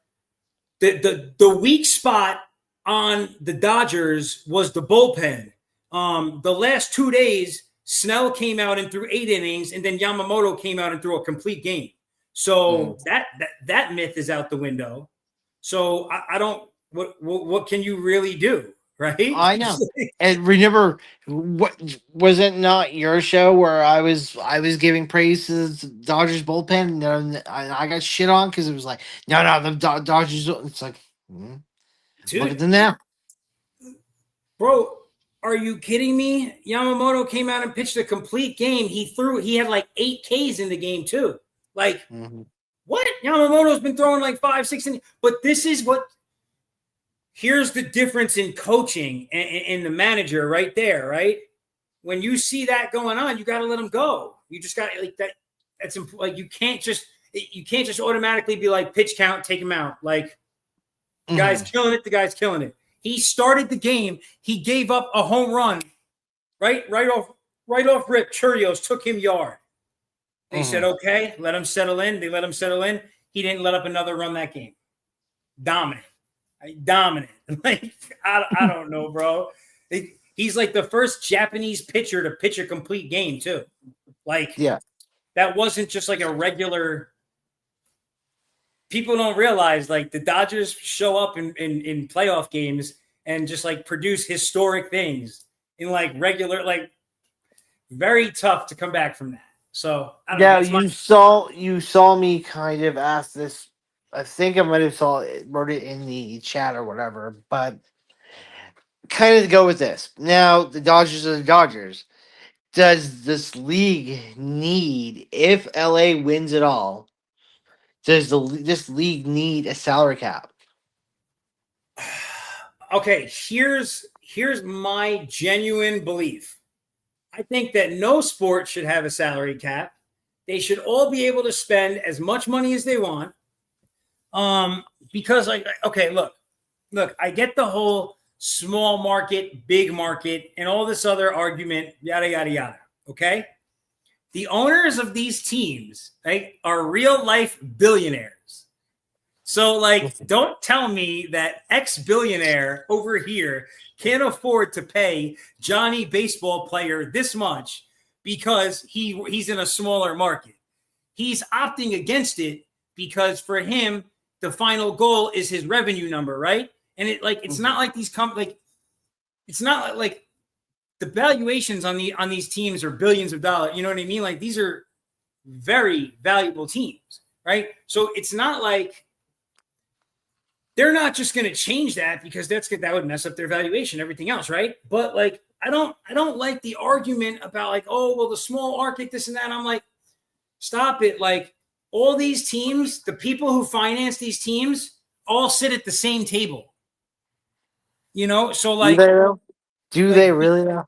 the weak spot on the Dodgers was the bullpen. The last 2 days, Snell came out and threw 8 innings, and then Yamamoto came out and threw a complete game. So that myth is out the window. So I don't. What can you really do? Right? I know. And remember, what was it not your show where I was giving praise to the Dodgers bullpen and I got shit on because it was like, no, the Dodgers. It's like, dude, look at them now, bro. Are you kidding me? Yamamoto came out and pitched a complete game. He had like 8 Ks in the game too. Like what? Yamamoto's been throwing like 5, 6 innings. But this is what. Here's the difference in coaching and the manager right there, right? When you see that going on, you got to let them go. You just got like that. That's like you can't just automatically be like pitch count, take him out. Like the guy's killing it. The guy's killing it. He started the game. He gave up a home run, right off rip. Churios took him yard. They said, okay, let him settle in. They let him settle in. He didn't let up another run that game. Dominant. Like I don't know, bro. He's like the first Japanese pitcher to pitch a complete game too. Like that wasn't just like a regular people don't realize like the Dodgers show up in playoff games and just like produce historic things in like regular, like very tough to come back from that. So I don't know. Now That's my you saw me kind of ask this. I think I might have wrote it in the chat or whatever, but kind of go with this. Now the Dodgers are the Dodgers. Does this league need, if LA wins it all, does this league need a salary cap? okay. Here's my genuine belief. I think that no sport should have a salary cap. They should all be able to spend as much money as they want. Because like, okay, look, I get the whole small market, big market, and all this other argument, yada yada yada. Okay, the owners of these teams, right, are real life billionaires. So, like, don't tell me that X billionaire over here can't afford to pay Johnny baseball player this much because he's in a smaller market. He's opting against it because for him, the final goal is his revenue number, right? And it's not like these it's not like the valuations on these teams are billions of dollars. You know what I mean? Like these are very valuable teams, right? So it's not like they're not just going to change that because that would mess up their valuation, everything else, right? But like I don't like the argument about like, oh well, the small market, this and that. I'm like, stop it. Like all these teams, the people who finance these teams all sit at the same table. You know, so like, do they really know?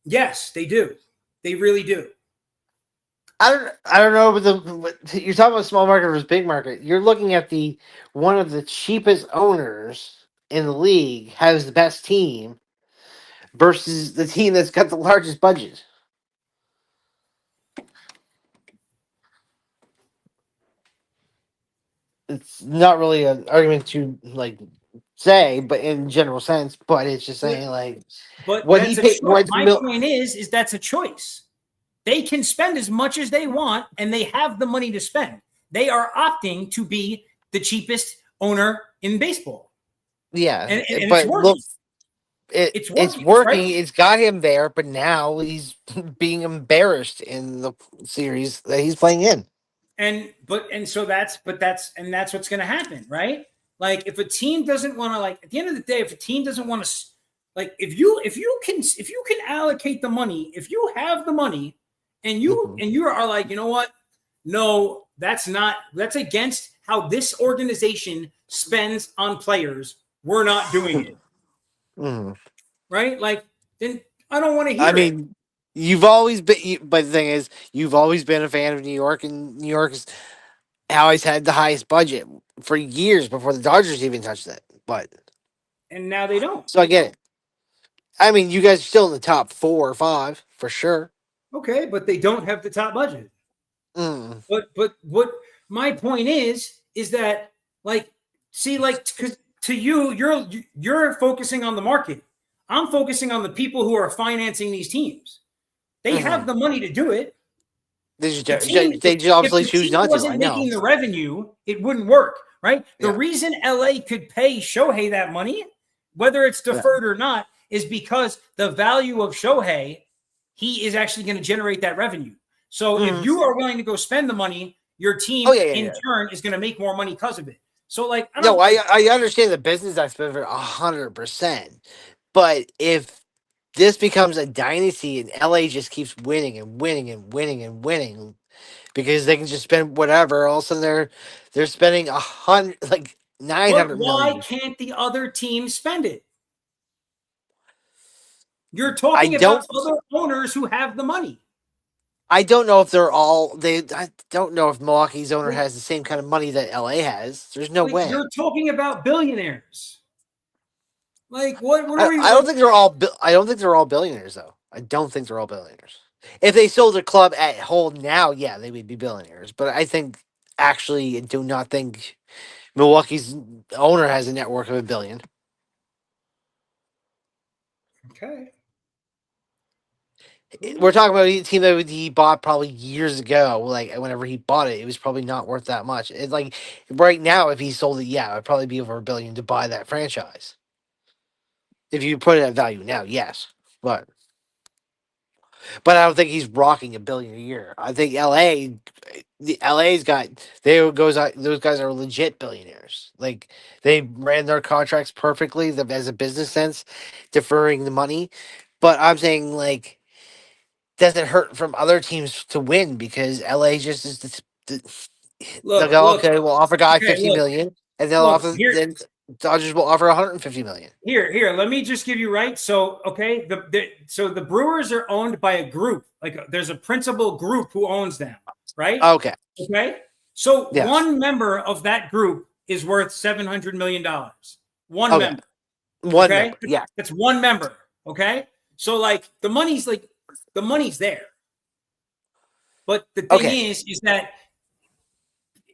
Yes, they do. They really do. I don't know, but you're talking about small market versus big market. You're looking at the one of the cheapest owners in the league has the best team versus the team that's got the largest budget. It's not really an argument to like say, but in general sense. But it's just saying like But what he that's a paid. choice. My point is that's a choice. They can spend as much as they want, and they have the money to spend. They are opting to be the cheapest owner in baseball. Yeah, and but it's working. Look, it's working. Right? It's got him there, but now he's being embarrassed in the series that he's playing in. So that's what's going to happen, right? Like if a team doesn't want to, like at the end of the day, if a team doesn't want to, like if you can allocate the money, if you have the money, and you are like, you know what? No, that's against how this organization spends on players. We're not doing it. Right? Like, then I don't want to hear it. You've always been, but the thing is, you've always been a fan of New York, and New York has always had the highest budget for years before the Dodgers even touched it. And now they don't. So I get it. I mean, you guys are still in the top 4 or 5 for sure. Okay, but they don't have the top budget. But what my point is that like, see, like, because to you, you're focusing on the market. I'm focusing on the people who are financing these teams. They have the money to do it. They obviously choose not to. Wasn't making the revenue, it wouldn't work, right? The reason LA could pay Shohei that money, whether it's deferred or not, is because the value of Shohei, he is actually going to generate that revenue. So if you are willing to go spend the money, your team in turn is going to make more money because of it. So like, I understand the business aspect of it 100%, but if this becomes a dynasty and LA just keeps winning and winning and winning and winning because they can just spend whatever, all of a sudden they're spending 900 million. Why can't the other team spend it? You're talking about other owners who have the money. I don't know if they're all I don't know if Milwaukee's owner has the same kind of money that LA has. There's no way. You're talking about billionaires. Like what are we? I don't think they're all. I don't think they're all billionaires, though. I don't think they're all billionaires. If they sold their club at whole now, yeah, they would be billionaires. But I do not think Milwaukee's owner has a net worth of $1 billion. Okay. We're talking about a team that he bought probably years ago. Like whenever he bought it, it was probably not worth that much. It's like right now, if he sold it, yeah, it'd probably be over $1 billion to buy that franchise. If you put it at value now, yes, but I don't think he's rocking $1 billion a year. I think LA's got those guys are legit billionaires. Like they ran their contracts perfectly as a business sense, deferring the money. But I'm saying like doesn't hurt from other teams to win because LA just is they'll Look, go, look, okay, we'll offer guy okay, 50 million and they'll look, offer here, then Dodgers will offer 150 million. here. Let me just give you right. So, okay, so the Brewers are owned by a group. Like there's a principal group who owns them, right? Okay. Okay. So Yes. one member of that group is worth $700 million. One Okay. member. One Okay. member. Yeah. That's one member. Okay. So like the money's there. But the thing Okay. is that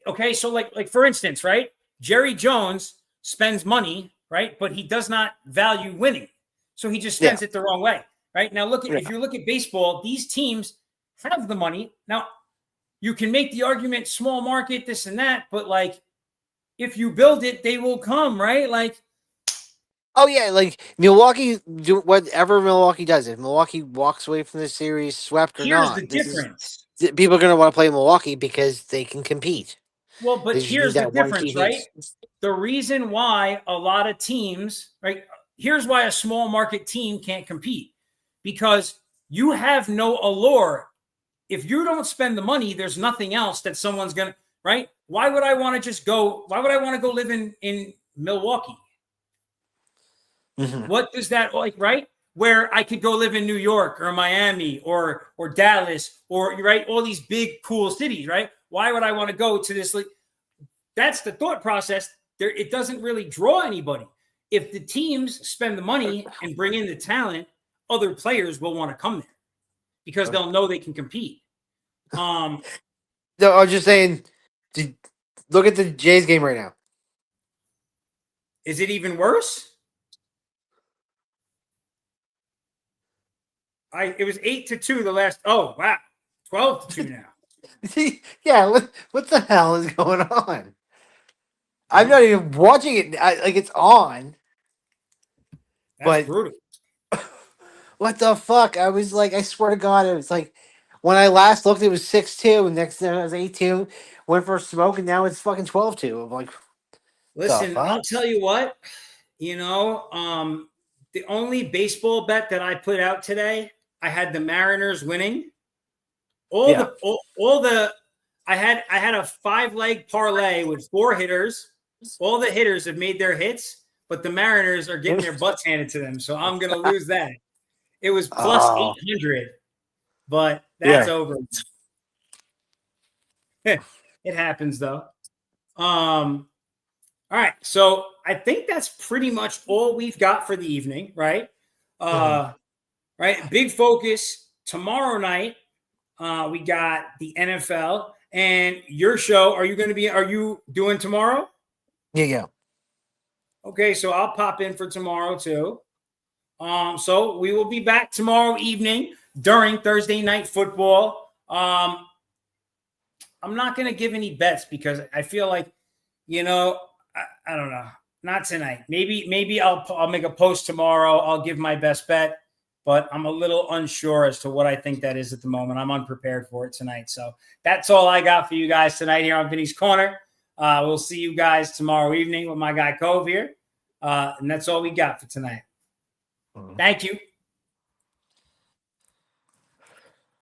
okay, so like for instance, right? Jerry Jones spends money, right? But he does not value winning. So he just Yeah. spends it the wrong way. Right? Now Yeah. if you look at baseball, these teams have the money. Now, you can make the argument small market, this and that, but like if you build it, they will come, right? Like Oh yeah, like Milwaukee do whatever Milwaukee does. If Milwaukee walks away from the series, swept or here's the not, difference. people are going to want to play Milwaukee because they can compete. Well, They but just need here's the that one key difference, right? piece. The reason why a lot of teams, right? Here's why a small market team can't compete because you have no allure. If you don't spend the money, there's nothing else that someone's going to, right? Why would I want to just go? Why would I want to go live in Milwaukee? Mm-hmm. What does that like, right? Where I could go live in New York or Miami or Dallas or right, all these big cool cities, right? Why would I want to go to this? Like, that's the thought process. There, it doesn't really draw anybody. If the teams spend the money and bring in the talent, other players will want to come there because they'll know they can compete. No, I was just saying. Look at the Jays game right now. Is it even worse? It was 8-2 the last. Oh wow, 12-2 now. Yeah, what the hell is going on? I'm not even watching it. Like it's on, That's but brutal. what the fuck? I was like, I swear to God, it was like when I last looked, it was 6-2. Next thing it was 8-2. Went for a smoke, and now it's fucking 12-2. I'm like, the Listen, fuck? I'll tell you what. The only baseball bet that I put out today, I had the Mariners winning. All the I had a 5-leg parlay with 4 hitters. All the hitters have made their hits, but the Mariners are getting their butts handed to them. So I'm gonna lose that. It was plus 800, but that's over. It happens though. All right, so I think that's pretty much all we've got for the evening, right? Right, big focus tomorrow night. We got the NFL and your show. Are you doing tomorrow? Yeah. Okay, so I'll pop in for tomorrow too. So we will be back tomorrow evening during Thursday night football. I'm not going to give any bets because I feel like, I don't know. Not tonight. Maybe I'll make a post tomorrow. I'll give my best bet, but I'm a little unsure as to what I think that is at the moment. I'm unprepared for it tonight. So that's all I got for you guys tonight here on Vinny's Corner. We'll see you guys tomorrow evening with my guy Cove here. And that's all we got for tonight. Thank you.